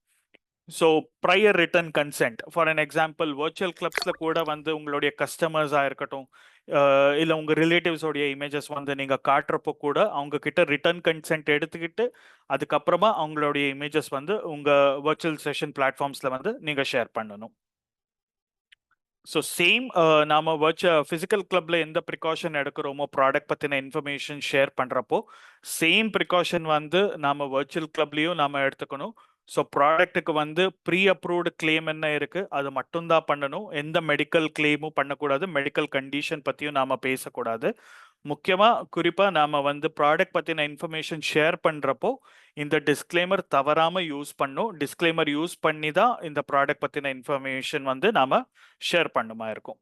So prior written consent for an example virtual கிளப்ஸ்ல கூட வந்து உங்களுடைய கஸ்டமர்ஸாக இருக்கட்டும், இல்லை உங்கள் ரிலேட்டிவ்ஸோடைய இமேஜஸ் வந்து நீங்கள் காட்டுறப்போ கூட அவங்க கிட்ட ரிட்டர்ன் கன்சென்ட் எடுத்துக்கிட்டு அதுக்கப்புறமா அவங்களுடைய இமேஜஸ் வந்து உங்கள் வர்ச்சுவல் செஷன் பிளாட்ஃபார்ம்ஸில் வந்து நீங்கள் ஷேர் பண்ணணும். ஸோ சேம் நாம ஃபிசிக்கல் கிளப்ல எந்த ப்ரிகாஷன் எடுக்கிறோமோ ப்ராடக்ட் பற்றின இன்ஃபர்மேஷன் ஷேர் பண்ணுறப்போ சேம் ப்ரிகாஷன் வந்து நாம வர்ச்சுவல் கிளப்லேயும் நாம எடுத்துக்கணும். ஸோ ப்ராடக்ட்டுக்கு வந்து ப்ரீ அப்ரூவ்டு கிளைம் என்ன இருக்கு அது மட்டும்தான் பண்ணணும். எந்த மெடிக்கல் கிளைமும் பண்ணக்கூடாது, மெடிக்கல் கண்டிஷன் பற்றியும் நாம பேசக்கூடாது. முக்கியமாக குறிப்பாக நாம வந்து ப்ராடக்ட் பற்றின இன்ஃபர்மேஷன் ஷேர் பண்ணுறப்போ இந்த டிஸ்க்ளைமர் தவறாமல் யூஸ் பண்ணும். டிஸ்க்ளைமர் யூஸ் பண்ணி தான் இந்த ப்ராடக்ட் பற்றின இன்ஃபர்மேஷன் வந்து நாம ஷேர் பண்ணுமா இருக்கும்.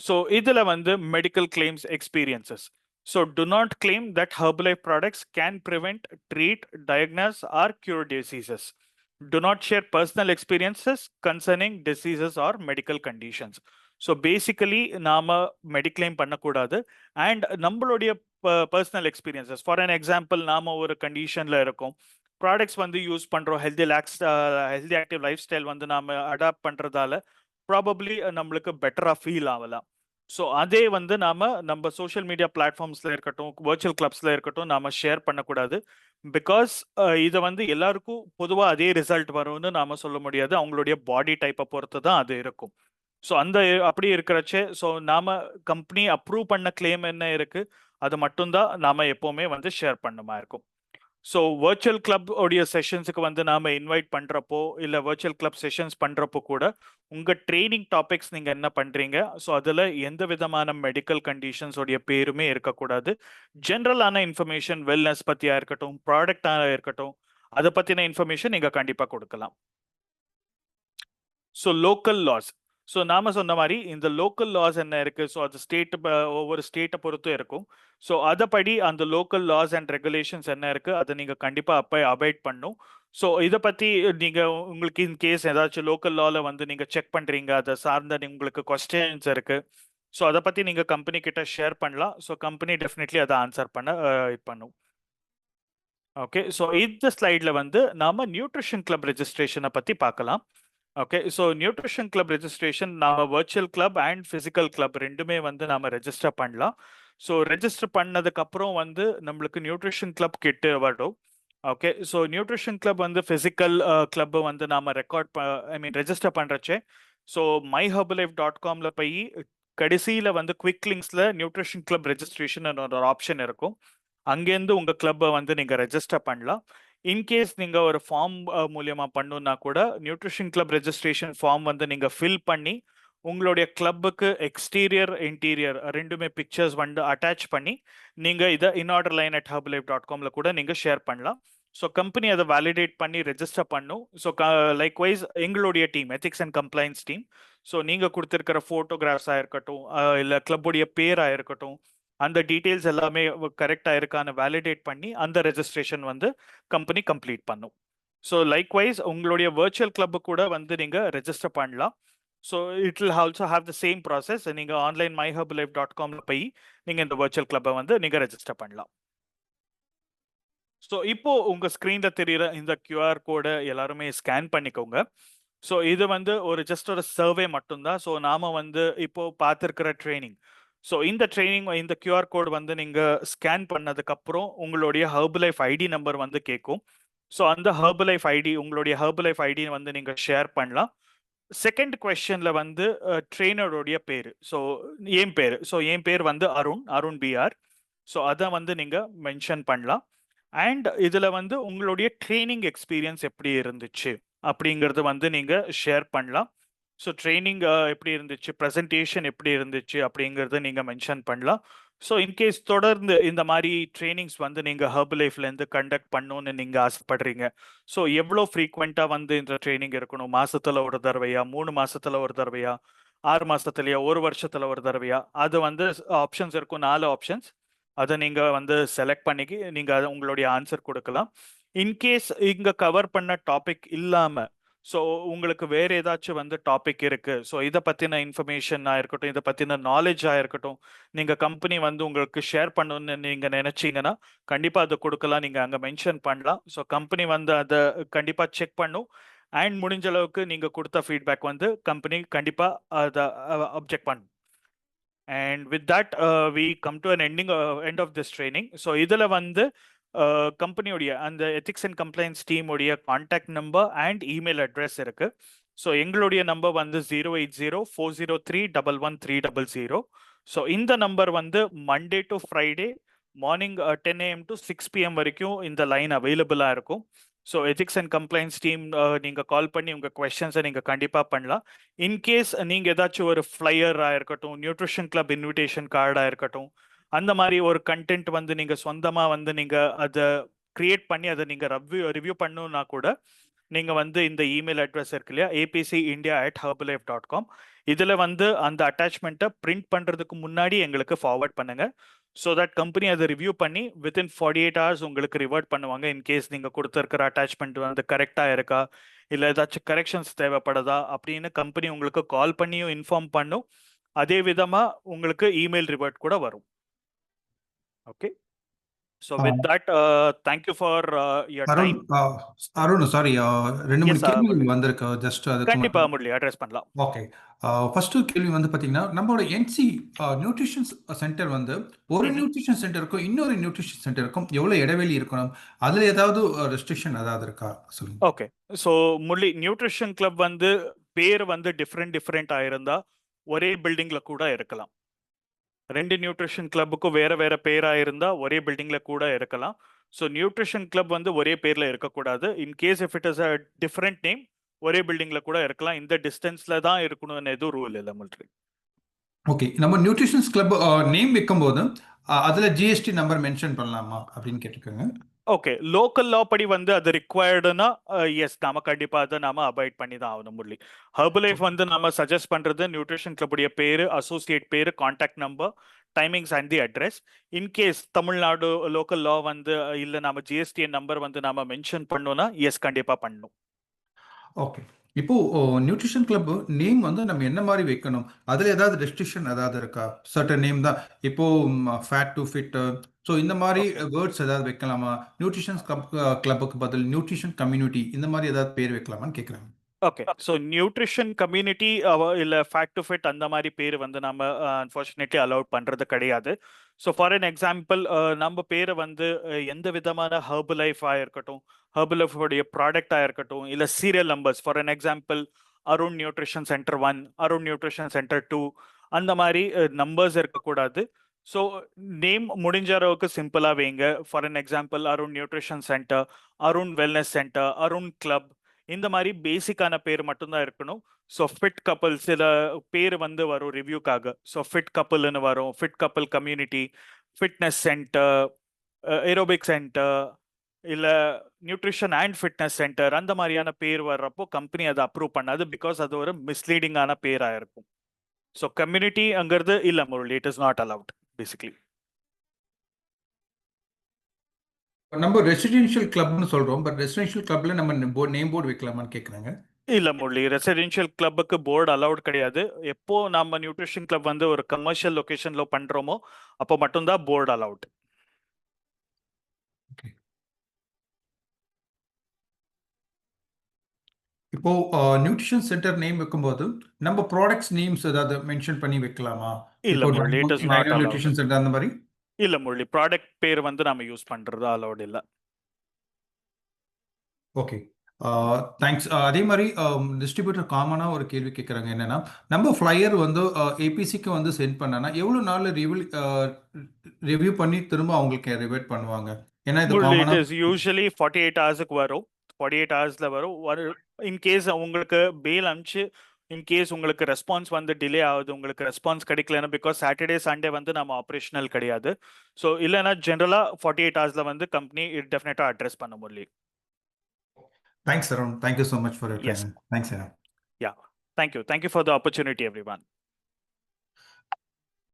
ஸோ இதில் வந்து medical claims experiences. So do not claim that Herbalife products can prevent, treat, diagnose or cure diseases. Do not share personal experiences concerning diseases or medical conditions. So basically நாம மெடிக்ளைம் பண்ணக்கூடாது. அண்ட் நம்மளுடைய personal experiences for an example நாம ஒரு கண்டிஷன்ல இருக்கோம், ப்ராடக்ட்ஸ் வந்து யூஸ் பண்றோம், ஹெல்தி ஆக்டிவ் லைஃப் ஸ்டைல் வந்து நாம அடாப்ட் பண்றதால ப்ராபப்ளி நம்மளுக்கு பெட்டரா ஃபீல் ஆகலாம். ஸோ அதே வந்து நம்ம சோஷியல் மீடியா பிளாட்ஃபார்ம்ஸ்ல இருக்கட்டும், வர்ச்சுவல் கிளப்ஸ்ல இருக்கட்டும் நாம ஷேர் பண்ணக்கூடாது. பிகாஸ் இதை வந்து எல்லாருக்கும் பொதுவாக அதே ரிசல்ட் வரும்னு நாம சொல்ல முடியாது. அவங்களுடைய பாடி டைப்பை பொறுத்து தான் அது இருக்கும். ஸோ அப்படி இருக்கிறச்சே ஸோ நாம கம்பெனி அப்ரூவ் பண்ண கிளைம் என்ன இருக்கு அது மட்டும்தான் நாம எப்பவுமே வந்து ஷேர் பண்ணுமா இருக்கும். ஸோ வர்ச்சுவல் கிளப் உடைய செஷன்ஸுக்கு வந்து நாம இன்வைட் பண்றப்போ இல்லை வர்ச்சுவல் கிளப் செஷன்ஸ் பண்றப்போ கூட உங்க ட்ரைனிங் டாபிக்ஸ் நீங்க என்ன பண்றீங்க, ஸோ அதுல எந்த விதமான மெடிக்கல் கண்டிஷன்ஸ் உடைய பேருமே இருக்கக்கூடாது. ஜென்ரலான இன்ஃபர்மேஷன் வெல்னஸ் பத்தியா இருக்கட்டும், ப்ராடக்டாக இருக்கட்டும், அதை பத்தின இன்ஃபர்மேஷன் நீங்க கண்டிப்பா கொடுக்கலாம். So local laws. ஸோ நாம சொன்ன மாதிரி இந்த லோக்கல் லாஸ் என்ன இருக்கு, ஸோ அது ஒவ்வொரு ஸ்டேட்டை பொறுத்தும் இருக்கும். ஸோ அதைப்படி அந்த லோக்கல் லாஸ் அண்ட் ரெகுலேஷன்ஸ் என்ன இருக்கு அதை நீங்க கண்டிப்பா அபைட் பண்ணும். ஸோ இதை பத்தி நீங்க உங்களுக்கு இன் கேஸ் ஏதாச்சும் லோக்கல் லால வந்து நீங்க செக் பண்றீங்க, அதை சார்ந்த உங்களுக்கு கொஸ்டின்ஸ் இருக்கு, ஸோ அதை பத்தி நீங்க கம்பெனி கிட்ட ஷேர் பண்ணலாம். ஸோ கம்பெனி டெஃபினெட்லி அதை ஆன்சர் பண்ணும். ஓகே, ஸோ இந்த ஸ்லைட்ல வந்து நாம நியூட்ரிஷன் கிளப் ரெஜிஸ்ட்ரேஷனை பத்தி பார்க்கலாம். Okay, so nutrition club registration நாம virtual club and physical club ரெண்டுமே வந்து நாம ரெஜிஸ்டர் பண்ணலாம். ஸோ ரெஜிஸ்டர் பண்ணதுக்கு அப்புறம் வந்து நம்மளுக்கு நியூட்ரிஷன் கிளப் கிட்ட வரும். ஓகே, ஸோ நியூட்ரிஷன் கிளப் வந்து ஃபிசிக்கல் கிளப் வந்து நாம ரெஜிஸ்டர் பண்றச்சே ஸோ myherbalife.comல போய் கடைசியில வந்து குவிக் லிங்க்ஸ்ல நியூட்ரிஷன் கிளப் ரெஜிஸ்ட்ரேஷன் ஒரு ஆப்ஷன் இருக்கும். அங்கேருந்து உங்க கிளப்பை வந்து நீங்க ரெஜிஸ்டர் பண்ணலாம். இன்கேஸ் நீங்க ஒரு ஃபார்ம் மூலியமா பண்ணணும்னா கூட நியூட்ரிஷன் கிளப் ரெஜிஸ்ட்ரேஷன் ஃபார்ம் வந்து நீங்க ஃபில் பண்ணி உங்களுடைய கிளப்புக்கு எக்ஸ்டீரியர் இன்டீரியர் ரெண்டுமே பிக்சர்ஸ் வந்து அட்டாச் பண்ணி நீங்க இதை inorderline@herbalife.comல கூட நீங்க ஷேர் பண்ணலாம். ஸோ கம்பெனி அதை வேலிடேட் பண்ணி ரெஜிஸ்டர் பண்ணும். ஸோ லைக்வைஸ் எங்களுடைய team ethics and compliance team, so நீங்க கொடுத்துருக்கிற ஃபோட்டோகிராஃப்ஸாக இருக்கட்டும் இல்லை கிளப்புடைய பேராக இருக்கட்டும், அந்த டீட்டெயில்ஸ் எல்லாமே கரெக்டா இருக்கான்னு வேலிடேட் பண்ணி அந்த ரெஜிஸ்ட்ரேஷன் வந்து கம்பெனி கம்ப்ளீட் பண்ணும். ஸோ லைக்வைஸ் உங்களுடைய வர்ச்சுவல் கிளப் கூட வந்து நீங்க ரெஜிஸ்டர் பண்ணலாம். So it will also have the same process. நீங்க ஆன்லைன் myherbalife.comல போய் நீங்க இந்த வர்ச்சுவல் கிளப்பை வந்து நீங்க ரெஜிஸ்டர் பண்ணலாம். ஸோ இப்போ உங்க ஸ்கிரீன்ல தெரியுற இந்த QR கோடை எல்லாருமே ஸ்கேன் பண்ணிக்கோங்க. ஸோ இது வந்து ஜஸ்ட் ஒரு சர்வே மட்டும்தான். ஸோ நாம வந்து இப்போ பார்த்துருக்கிற ட்ரைனிங், ஸோ இந்த QR கோட் வந்து நீங்க ஸ்கேன் பண்ணதுக்கு அப்புறம் உங்களுடைய ஹெர்பலைஃப் ஐடி நம்பர் வந்து கேட்கும். ஸோ அந்த உங்களுடைய ஹெர்பலைஃப் ஐடி வந்து நீங்க ஷேர் பண்ணலாம். செகண்ட் கொஸ்டின்ல வந்து ட்ரெயினருடைய பேரு, ஸோ என் பேர் வந்து அருண் BR. ஸோ அதை வந்து நீங்க மென்ஷன் பண்ணலாம். அண்ட் இதுல வந்து உங்களுடைய ட்ரெய்னிங் எக்ஸ்பீரியன்ஸ் எப்படி இருந்துச்சு அப்படிங்கிறது வந்து நீங்க ஷேர் பண்ணலாம். ஸோ ட்ரெய்னிங் எப்படி இருந்துச்சு, ப்ரெசன்டேஷன் எப்படி இருந்துச்சு அப்படிங்கிறத நீங்க மென்ஷன் பண்ணலாம். ஸோ இன்கேஸ் தொடர்ந்து இந்த மாதிரி ட்ரெய்னிங்ஸ் வந்து நீங்க ஹெர்பலைஃப்லேருந்து கண்டக்ட் பண்ணணும்னு நீங்க ஆசைப்படுறீங்க. ஸோ எவ்வளோ ஃப்ரீக்வெண்ட்டாக வந்து இந்த ட்ரெய்னிங் இருக்கணும்? மாசத்துல ஒரு தடவையா, 3 மாசத்துல ஒரு தடவையா, 6 மாசத்துலயா, 1 வருஷத்துல ஒரு தடவையா? அது வந்து ஆப்ஷன்ஸ் இருக்கும், 4 ஆப்ஷன்ஸ். அதை நீங்க வந்து செலக்ட் பண்ணிக்கி நீங்க அதை உங்களுடைய ஆன்சர் கொடுக்கலாம். இன்கேஸ் இங்க கவர் பண்ண டாபிக் இல்லாம, ஸோ உங்களுக்கு வேற ஏதாச்சும் வந்து டாபிக் இருக்கு, ஸோ இதை பத்தின இன்ஃபர்மேஷனா இருக்கட்டும், இதை பத்தின நாலேஜா இருக்கட்டும், நீங்க கம்பெனி வந்து உங்களுக்கு ஷேர் பண்ணணும்னு நீங்க நினைச்சீங்கன்னா கண்டிப்பா அதை கொடுக்கலாம், நீங்க அங்க மென்ஷன் பண்ணலாம். ஸோ கம்பெனி வந்து அதை கண்டிப்பா செக் பண்ணும். அண்ட் முடிஞ்ச அளவுக்கு நீங்க கொடுத்த ஃபீட்பேக் வந்து கம்பெனி கண்டிப்பா அதை அப்ஜெக்ட் பண்ணும். And with that, we come to an end of this training. So இதுல வந்து கம்பெனியோடைய அந்த எத்திக்ஸ் அண்ட் கம்ப்ளைன்ஸ் டீம் உடைய contact number and email address இருக்கு. ஸோ எங்களுடைய நம்பர் வந்து 080-403-11300. ஸோ இந்த நம்பர் வந்து Monday to Friday morning 10 AM to 6 PM வரைக்கும் இந்த லைன் அவைலபிளா இருக்கும். So ethics and compliance team நீங்க கால் பண்ணி உங்க கொஸ்டின்ஸை நீங்க கண்டிப்பா பண்ணலாம். இன்கேஸ் நீங்க ஏதாச்சும் ஒரு ஃப்ளையரா இருக்கட்டும், நியூட்ரிஷன் கிளப் இன்விடேஷன் கார்டா இருக்கட்டும், அந்த மாதிரி ஒரு கண்டென்ட் வந்து நீங்க சொந்தமா வந்து நீங்க அதை கிரியேட் பண்ணி அதை நீங்க ரிவ்யூ பண்ணணும்னா கூட நீங்க வந்து இந்த இமெயில் அட்ரஸ் இருக்கு இல்லையா, apcindia@herbalife.com, இதுல வந்து அந்த அட்டாச்மெண்ட்டை பிரிண்ட் பண்றதுக்கு முன்னாடி எங்களுக்கு ஃபார்வர்ட் பண்ணுங்க. ஸோ தட் கம்பெனி அதை ரிவ்யூ பண்ணி வித்தின் 48 hours உங்களுக்கு ரிவர்ட் பண்ணுவாங்க. இன்கேஸ் நீங்க கொடுத்துருக்கிற அட்டாச்மெண்ட் வந்து கரெக்டா இருக்கா, இல்லை ஏதாச்சும் கரெக்ஷன்ஸ் தேவைப்படுதா அப்படின்னு கம்பெனி உங்களுக்கு கால் பண்ணியும் இன்ஃபார்ம் பண்ணும். அதே விதமா உங்களுக்கு இமெயில் ரிவர்ட் கூட வரும். Okay, so with that thank you for your time. Arun sorry, 2-3 எஸ் கேள்வி வந்திருக்கு. ஜஸ்ட் அதுக்கு கண்டிப்பா முரளி அட்ரஸ் பண்ணலாம். ஓகே, ஃபர்ஸ்ட் கேள்வி வந்து பாத்தீங்கன்னா, நம்மளோட என்சி நியூட்ரிஷன் சென்டர் வந்து ஒரு நியூட்ரிஷன் சென்டருக்கும் இன்னொரு நியூட்ரிஷன் சென்டருக்கும் எவ்வளவு இடைவெளி இருக்கணும், அதுல ஏதாவது ரெஸ்ட்ரிக்ஷன் ஏதாவது இருக்கா சொல்லுங்க. Okay, so Murali nutrition club வந்து பேர் வந்து டிஃப்ரெண்ட் ஆயிருந்தா ஒரே பில்டிங்ல கூட இருக்கலாம். 2 நியூட்ரிஷன் கிளப்புக்கும் வேற வேற பேரா இருந்தா ஒரே பில்டிங்ல கூட இருக்கலாம். ஸோ நியூட்ரிஷன் கிளப் வந்து ஒரே பேர்ல இருக்கக்கூடாது. In case if it is a different name ஒரே பில்டிங்ல கூட இருக்கலாம். இந்த டிஸ்டன்ஸ்ல தான் இருக்கணும்னு எதுவும் ரூல் இல்லை முரளி. ஓகே, நம்ம நியூட்ரிஷன்ஸ் கிளப் நேம் வைக்கும்போது அதுல ஜிஎஸ்டி நம்பர் மென்ஷன் பண்ணலாமா அப்படின்னு கேட்டிருக்காங்க. ஓகே, லோக்கல் லா படி வந்து அது ரிக்வயர்டுனா எஸ், நாம கண்டிப்பா அதை நாம அவாய்ட் பண்ணி தான் ஆகணும் முரளி. ஹெர்பலைஃப் வந்து நம்ம சஜஸ்ட் பண்றது நியூட்ரிஷன் கிளப்புடைய பேரு, அசோசியேட் பேரு, contact number, timings and the address. In case Tamil Nadu local லா வந்து இல்லை நம்ம ஜிஎஸ்டிஎன் நம்பர் வந்து நாம மென்ஷன் பண்ணோம்னா எஸ் கண்டிப்பா பண்ணணும். ஓகே, இப்போ நியூட்ரிஷன் கிளப் நேம் வந்து நம்ம என்ன மாதிரி வைக்கணும், அதுல ஏதாவது ரெஸ்ட்ரிக்ஷன் ஏதாவது இருக்கா? சர்டன் நேம் தான் இப்போ ஃபேட் டு ஃபிட், ஸோ இந்த மாதிரி வேர்ட்ஸ் ஏதாவது வைக்கலாமா? நியூட்ரிஷன் கிளப்புக்கு பதில் நியூட்ரிஷன் கம்யூனிட்டி இந்த மாதிரி ஏதாவது பேர் வைக்கலாமான்னு கேட்குறாங்க. ஓகே, ஸோ நியூட்ரிஷன் கம்யூனிட்டி இல்லை ஃபேட் டு ஃபிட் அந்த மாதிரி பேர் வந்து நம்ம அன்ஃபார்ச்சுனேட்லி அலௌட் பண்ணுறது கிடையாது. ஸோ ஃபார் அன் எக்ஸாம்பிள் நம்ம பேரை வந்து எந்த விதமான ஹெர்பலைஃபாக இருக்கட்டும், ஹெர்பலைஃபோடைய ப்ராடக்டாக இருக்கட்டும், இல்லை serial numbers, for an example Arun nutrition centre 1, Arun nutrition centre 2, அந்த மாதிரி நம்பர்ஸ் இருக்கக்கூடாது. ஸோ நேம் முடிஞ்ச அளவுக்கு சிம்பிளாக வைங்க. For an example Arun nutrition centre, Arun wellness centre, Arun club, இந்த மாதிரி பேசிக்கான பேர் மட்டும்தான் இருக்கணும். ஸோ ஃபிட் கப்பல் சில பேர் வந்து வரும் ரிவ்யூக்காக. ஸோ ஃபிட் கப்பல்னு வரும், ஃபிட் கப்பல் community, fitness centre, aerobic centre, இல்லை நியூட்ரிஷன் அண்ட் ஃபிட்னஸ் சென்டர், அந்த மாதிரியான பேர் வர்றப்போ கம்பெனி அதை அப்ரூவ் பண்ணாது. பிகாஸ் அது ஒரு மிஸ்லீடிங்கான பேராக இருக்கும். ஸோ கம்யூனிட்டிங்கிறது இல்லை Murali, it is not allowed basically. நம்ம ரெசிடென்ஷியல் கிளப்னு சொல்றோம், பட் ரெசிடென்ஷியல் கிளப்ல நம்ம நேம் போர்டு வைக்கலாமான்னு கேட்குறாங்க. இல்ல முரளி, ரெசிடென்ஷியல் கிளப்புக்கு போர்டு அலௌட் கிடையாது. எப்போ நம்ம நியூட்ரிஷன் கிளப் வந்து ஒரு கமர்ஷியல் லொகேஷன்ல பண்றோமோ அப்போ மட்டும்தான் போர்டு அலௌட். இப்போ நியூட்ரிஷன் சென்டர் நேம் வைக்கும்போது நம்ம ப்ராடக்ட்ஸ் நேம்ஸ் ஏதாவது மென்ஷன் பண்ணி வைக்கலாமா? இல்ல இப்போ Murali, it is not allowed. Nutrition centre அந்த மாதிரி இல்ல முரளி, ப்ராடக்ட் பேர் வந்து நாம யூஸ் பண்றது அலௌட் இல்ல. Okay, thanks. அதே மாதிரி டிஸ்ட்ரிபியூட்டர் காமனாக ஒரு கேள்வி கேட்குறாங்க, என்னன்னா நம்ம ஃப்ளையர் வந்து ஏபிசிக்கு வந்து சென்ட் பண்ணனா எவ்வளோ நாள் ரிவ்யூ பண்ணி திரும்ப அவங்களுக்கு ரிவர்ட் பண்ணுவாங்க? ஏன்னா இது இட் காமனா இஸ் யூஸ்வலி 48 ஹவர்ஸுக்கு வரும். 48 ஹவர்ஸ்ல வரும். இன்கேஸ் உங்களுக்கு பெயில் அனுப்பிச்சு இன்கேஸ் உங்களுக்கு ரெஸ்பான்ஸ் வந்து டிலே ஆகுது, உங்களுக்கு ரெஸ்பான்ஸ் கிடைக்கலன்னா, பிகாஸ் சாட்டர்டே சண்டே வந்து நம்ம ஆப்ரேஷனல் கிடையாது. ஸோ இல்லைன்னா ஜென்ரலா 48 ஹவர்ஸ்ல வந்து கம்பெனி டெஃபினட்டா அட்ரஸ் பண்ண முடியும். Thanks Arun, thank you so much for your yes, time. Thanks Arun. Yeah, thank you for the opportunity every one.